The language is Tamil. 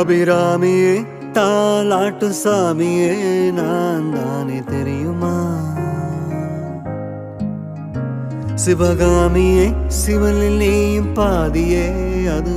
அபிராமியே தாலாட்டு சாமியே நான் தானே தெரியுமா? சிவகாமியே சிவனில் நீயும் பாதியே அது